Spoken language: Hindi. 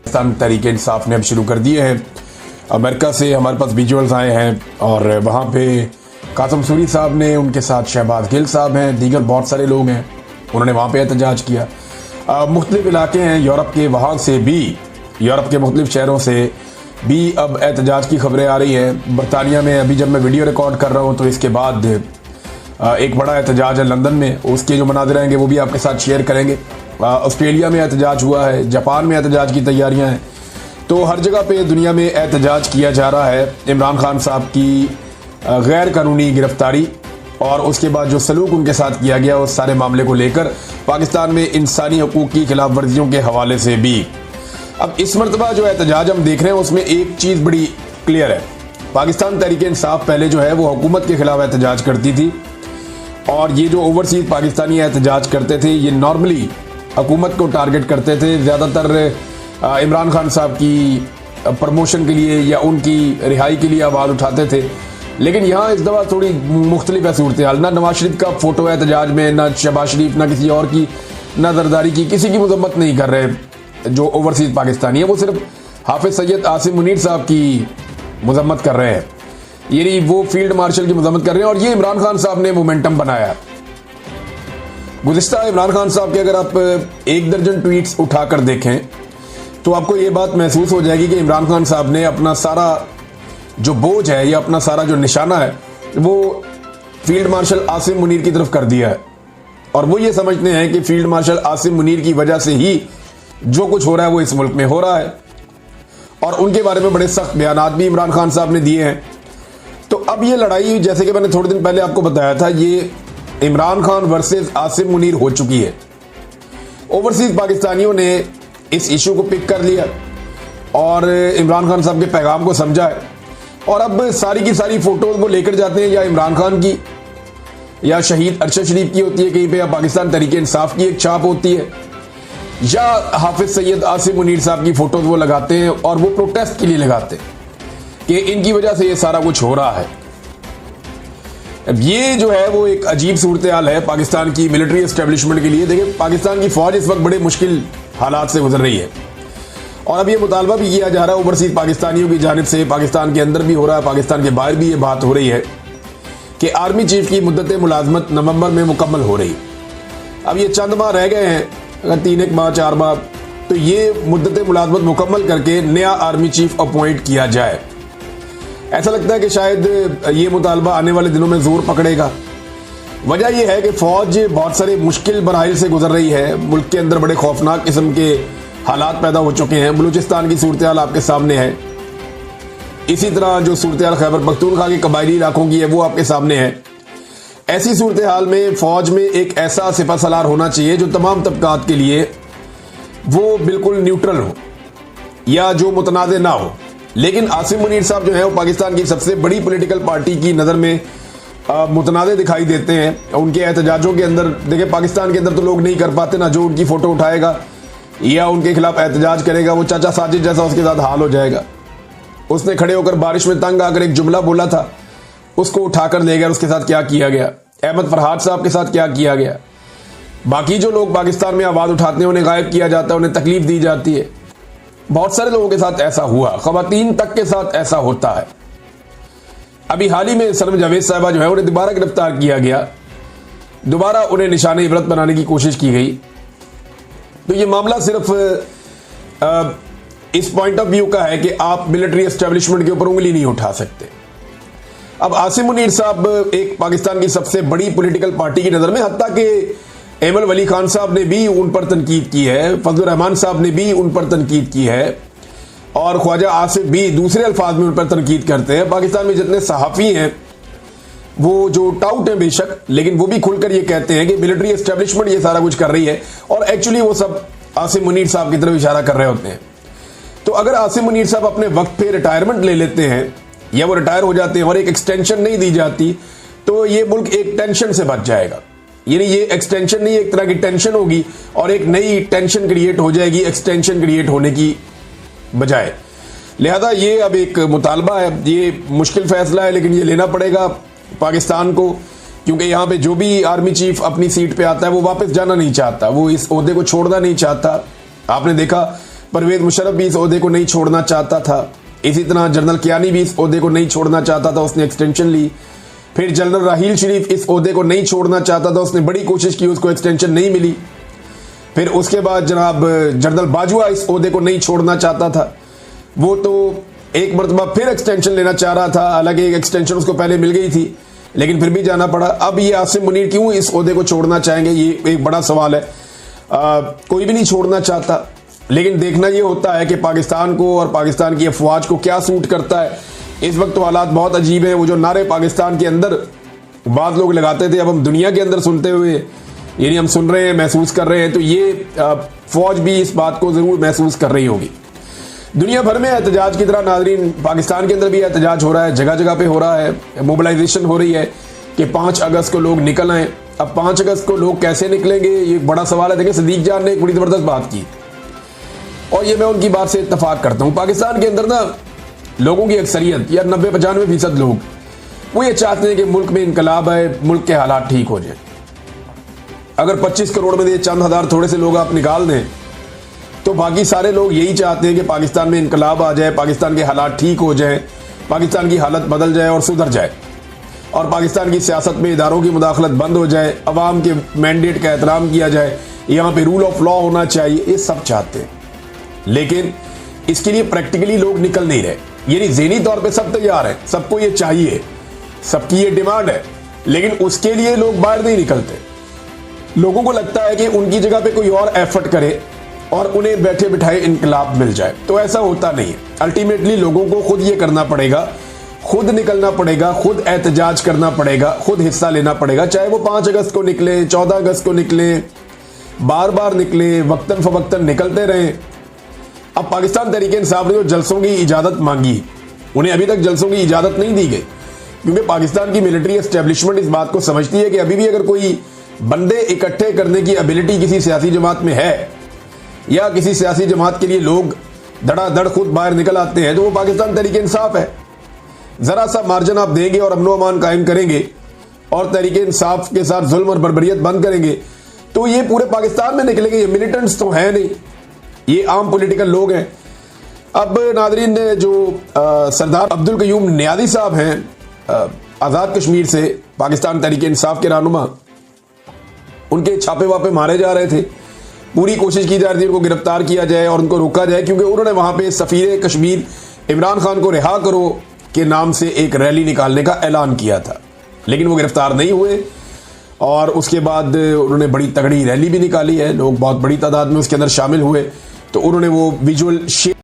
पाकिस्तान तहरीक इंसाफ ने अब शुरू कर दिए हैं। अमेरिका से हमारे पास विजुअल्स आए हैं और वहाँ पे कासम सूरी साहब ने, उनके साथ शहबाज गिल साहब हैं, दीगर बहुत सारे लोग हैं, उन्होंने वहाँ पे एहतजाज किया। मुख्तलिफ इलाके हैं यूरोप के, वहाँ से भी यूरोप के मुख्तलिफ शहरों से भी अब एहतजाज की खबरें आ रही हैं। बरतानिया में अभी जब मैं वीडियो रिकॉर्ड कर रहा हूँ तो इसके बाद एक बड़ा एहतजाज है लंदन में, उसके जो मनाज़िर रहेंगे वो भी आपके साथ शेयर करेंगे। ऑस्ट्रेलिया में एहतजाज हुआ है, जापान में एहतजाज की तैयारियां हैं, तो हर जगह पे दुनिया में एहतजाज किया जा रहा है इमरान खान साहब की गैर कानूनी गिरफ्तारी और उसके बाद जो सलूक उनके साथ किया गया उस सारे मामले को लेकर पाकिस्तान में इंसानी हकूक़ की खिलाफ वर्जियों के हवाले से भी। अब इस मरतबा जो एहतजाज हम देख रहे हैं उसमें एक चीज़ बड़ी क्लियर है, पाकिस्तान तहरीक इंसाफ पहले जो है वो हुकूमत के खिलाफ एहतजाज करती थी और ये जो ओवरसीज पाकिस्तानी एहतजाज करते थे ये नॉर्मली हुकूमत को टारगेट करते थे, ज़्यादातर इमरान खान साहब की प्रमोशन के लिए या उनकी रिहाई के लिए आवाज़ उठाते थे। लेकिन यहाँ इस दफ़ा थोड़ी मुख्तलिफ है सूरत हाल, ना नवाज शरीफ का फ़ोटो है एहतजाज में, ना शहबाज शरीफ, ना किसी और की, ना जरदारी की, किसी की मजम्मत नहीं कर रहे जो ओवरसीज पाकिस्तानी है, वो सिर्फ हाफिज सैयद आसिम मुनीर साहब की मजम्मत कर रहे हैं, यानी वो फील्ड मार्शल की मजम्मत कर रहे हैं और ये इमरान खान साहब ने मोमेंटम बनाया। गुज़िश्ता इमरान खान साहब के अगर आप 1 दर्जन ट्वीट्स उठाकर देखें तो आपको ये बात महसूस हो जाएगी कि इमरान खान साहब ने अपना सारा जो बोझ है या अपना सारा जो निशाना है वो फील्ड मार्शल आसिम मुनीर की तरफ कर दिया है और वो ये समझते हैं कि फील्ड मार्शल आसिम मुनीर की वजह से ही जो कुछ हो रहा है वो इस मुल्क में हो रहा है और उनके बारे में बड़े सख्त बयानात भी इमरान खान साहब ने दिए हैं। तो अब ये लड़ाई, जैसे कि मैंने थोड़े दिन पहले आपको बताया था, ये इमरान खान वर्सेस आसिम मुनीर हो चुकी है। ओवरसीज पाकिस्तानियों ने इस इशू को पिक कर लिया और इमरान खान साहब के पैगाम को समझा है और अब सारी की सारी फोटोज वो लेकर जाते हैं, या इमरान खान की या शहीद अरशद शरीफ की होती है कहीं पे, या पाकिस्तान तहरीक इंसाफ की एक छाप होती है, या हाफिज सैयद आसिम मुनीर साहब की फोटोज वो लगाते हैं और वो प्रोटेस्ट के लिए लगाते हैं कि इनकी वजह से ये सारा कुछ हो रहा है। अब ये जो है वो एक अजीब सूरत हाल है पाकिस्तान की मिलिट्री एस्टेब्लिशमेंट के लिए। देखिए, पाकिस्तान की फौज इस वक्त बड़े मुश्किल हालात से गुजर रही है और अब ये मुतालबा भी किया जा रहा है ओवरसीज पाकिस्तानियों की जानिब से, पाकिस्तान के अंदर भी हो रहा है, पाकिस्तान के बाहर भी ये बात हो रही है कि आर्मी चीफ की मुद्दत मुलाजमत नवंबर में मुकम्मल हो रही। अब ये चंद माह रह गए हैं, अगर 3 माह 4 माह, तो ये मुद्दत मुलाजमत मुकम्मल करके नया आर्मी चीफ अपॉइंट किया जाए। ऐसा लगता है कि शायद ये मुतालबा आने वाले दिनों में जोर पकड़ेगा। वजह यह है कि फौज बहुत सारे मुश्किल मराहिल से गुजर रही है, मुल्क के अंदर बड़े खौफनाक किस्म के हालात पैदा हो चुके हैं। बलूचिस्तान की सूरत हाल आपके सामने है, इसी तरह जो सूरत हाल खैबर पख्तूनख्वा के कबायली इलाकों की है वो आपके सामने है। ऐसी सूरत हाल में फौज में एक ऐसा सिपह सलार होना चाहिए जो तमाम तबकात के लिए वो बिल्कुल न्यूट्रल हो या जो मुतनाज़ ना हो। लेकिन आसिम मुनीर साहब जो है वो पाकिस्तान की सबसे बड़ी पॉलिटिकल पार्टी की नज़र में मुतनाज़ दिखाई देते हैं। उनके एहतजाजों के अंदर देखिए, पाकिस्तान के अंदर तो लोग नहीं कर पाते ना, जो उनकी फ़ोटो उठाएगा या उनके खिलाफ एहतजाज करेगा वो चाचा साजिद जैसा उसके साथ हाल हो जाएगा। उसने खड़े होकर बारिश में तंग आकर एक जुमला बोला था, उसको उठाकर ले गया, उसके साथ क्या किया गया, अहमद फरहाद साहब के साथ क्या किया गया। बाकी जो लोग पाकिस्तान में आवाज़ उठाते हैं उन्हें गायब किया जाता है, उन्हें तकलीफ दी जाती है। बहुत सारे लोगों के साथ ऐसा हुआ, खवातीन तक के साथ ऐसा होता है। अभी हाल ही में सनम जावेद साहिबा जो है उन्हें दोबारा गिरफ्तार किया गया, दोबारा उन्हें निशाने इबरत बनाने की कोशिश की गई। तो ये मामला सिर्फ इस पॉइंट ऑफ व्यू का है कि आप मिलिट्री एस्टेब्लिशमेंट के ऊपर उंगली नहीं उठा सकते। अब आसिम मुनीर साहब एक पाकिस्तान की सबसे बड़ी पॉलिटिकल पार्टी की नज़र में, हत्ता कि एमल वली खान साहब ने भी उन पर तनकीद की है, फजलुर रहमान साहब ने भी उन पर तनकीद की है और ख्वाजा आसिफ भी दूसरे अल्फाज में उन पर तनकीद करते हैं। पाकिस्तान में जितने सहाफ़ी हैं वो जो टाउट हैं बेशक, लेकिन वो भी खुलकर ये कहते हैं कि मिलिट्री एस्टेब्लिशमेंट ये सारा कुछ कर रही है और एक्चुअली वो सब आसिम मुनीर साहब की तरफ इशारा कर रहे होते हैं। तो अगर आसिम मुनीर साहब अपने वक्त पे रिटायरमेंट ले लेते हैं या वो रिटायर हो जाते हैं और एक एक्सटेंशन नहीं दी जाती तो ये मुल्क एक टेंशन से बच जाएगा। यानी ये एक्सटेंशन नहीं, एक तरह की टेंशन होगी और एक नई टेंशन क्रिएट हो जाएगी एक्सटेंशन क्रिएट होने की बजाय। लिहाजा ये अब एक मुतालबा है, ये मुश्किल फैसला है लेकिन ये लेना पड़ेगा पाकिस्तान को, क्योंकि यहाँ पे जो भी आर्मी चीफ अपनी सीट पे आता है वो वापस जाना नहीं चाहता, वो इस ओहदे को छोड़ना नहीं चाहता। आपने देखा परवेज मुशर्रफ भी इस ओहदे को नहीं छोड़ना चाहता था। इसी तरह जनरल कियानी भी इस ओहदे को नहीं छोड़ना चाहता था, उसने एक्सटेंशन ली। फिर जनरल राहील शरीफ इस ओहदे को नहीं छोड़ना चाहता था, उसने बड़ी कोशिश की, उसको एक्सटेंशन नहीं मिली। फिर उसके बाद जनाब जनरल बाजवा इस ओहदे को नहीं छोड़ना चाहता था, वो तो एक मरतबा फिर एक्सटेंशन लेना चाह रहा था, हालांकि एक एक्सटेंशन उसको पहले मिल गई थी लेकिन फिर भी जाना पड़ा। अब ये आसिम मुनीर क्यों इस ओहदे को छोड़ना चाहेंगे, ये एक बड़ा सवाल है। कोई भी नहीं छोड़ना चाहता, लेकिन देखना ये होता है कि पाकिस्तान को और पाकिस्तान की अफवाज को क्या सूट करता है। इस वक्त तो हालात बहुत अजीब है। वो जो नारे पाकिस्तान के अंदर बाद लोग लगाते थे, अब हम दुनिया के अंदर सुनते हुए, यानी हम सुन रहे हैं, महसूस कर रहे हैं, तो ये फौज भी इस बात को जरूर महसूस कर रही होगी। दुनिया भर में एहतजाज की तरह नाजरीन पाकिस्तान के अंदर भी एहतजाज हो रहा है, जगह जगह पे हो रहा है, मोबिलाइजेशन हो रही है कि 5 अगस्त को लोग निकल आए। अब 5 अगस्त को लोग कैसे निकलेंगे, ये बड़ा सवाल है। देखिए, सदीक जान ने एक बड़ी जबरदस्त बात की और ये मैं उनकी बात से इत्तफाक करता हूँ। पाकिस्तान के अंदर ना लोगों की अक्सरियत या 90-95% लोग वो ये चाहते हैं कि मुल्क में इनकलाब आए, मुल्क के हालात ठीक हो जाए। अगर 25 करोड़ में से चंद हजार थोड़े से लोग आप निकाल दें तो बाकी सारे लोग यही चाहते हैं कि पाकिस्तान में इनकलाब आ जाए, पाकिस्तान के हालात ठीक हो जाए, पाकिस्तान की हालत बदल जाए और सुधर जाए और पाकिस्तान की सियासत में इदारों की मुदाखलत बंद हो जाए, अवाम के मैंडेट का एहतराम किया जाए, यहाँ पे रूल ऑफ लॉ होना चाहिए, ये सब चाहते हैं। लेकिन इसके लिए प्रैक्टिकली लोग निकल नहीं रहे। यानी ज़हनी तौर पे सब तैयार है, सबको ये चाहिए, सबकी ये डिमांड है, लेकिन उसके लिए लोग बाहर नहीं निकलते। लोगों को लगता है कि उनकी जगह पे कोई और एफर्ट करे और उन्हें बैठे बिठाए इनकलाब मिल जाए, तो ऐसा होता नहीं है। अल्टीमेटली लोगों को खुद ये करना पड़ेगा, खुद निकलना पड़ेगा, खुद एहतजाज करना पड़ेगा, खुद हिस्सा लेना पड़ेगा। चाहे वो 5 अगस्त को निकले, 14 अगस्त को निकले, बार बार निकले, वक्तन फवक्तन निकलते रहे। अब पाकिस्तान तहरीक इंसाफ ने जो जलसों की इजाज़त मांगी, उन्हें अभी तक जलसों की इजाज़त नहीं दी गई, क्योंकि पाकिस्तान की मिलिट्री एस्टेब्लिशमेंट इस बात को समझती है कि अभी भी अगर कोई बंदे इकट्ठे करने की एबिलिटी किसी सियासी जमात में है या किसी सियासी जमात के लिए लोग धड़ाधड़ खुद बाहर निकल आते हैं, तो वो पाकिस्तान तहरीक इंसाफ है। ज़रा सा मार्जिन आप देंगे और अमनो अमान कायम करेंगे और तहरीक इंसाफ के साथ जुल्म और बर्बरियत बंद करेंगे, तो ये पूरे पाकिस्तान में निकलेंगे। ये मिलिटेंट्स तो हैं नहीं, ये आम पॉलिटिकल लोग हैं। अब नादरीन, जो सरदार अब्दुल कयूम नियाज़ी साहब हैं आज़ाद कश्मीर से, पाकिस्तान तहरीक इंसाफ के रहनुमा, उनके छापे वापे मारे जा रहे थे। पूरी कोशिश की जा रही थी उनको गिरफ्तार किया जाए और उनको रोका जाए, क्योंकि उन्होंने वहां पे सफीर कश्मीर इमरान खान को रिहा करो के नाम से एक रैली निकालने का ऐलान किया था, लेकिन वो गिरफ्तार नहीं हुए। और उसके बाद उन्होंने बड़ी तगड़ी रैली भी निकाली है, लोग बहुत बड़ी तादाद में उसके अंदर शामिल हुए। तो उन्होंने वो विजुअल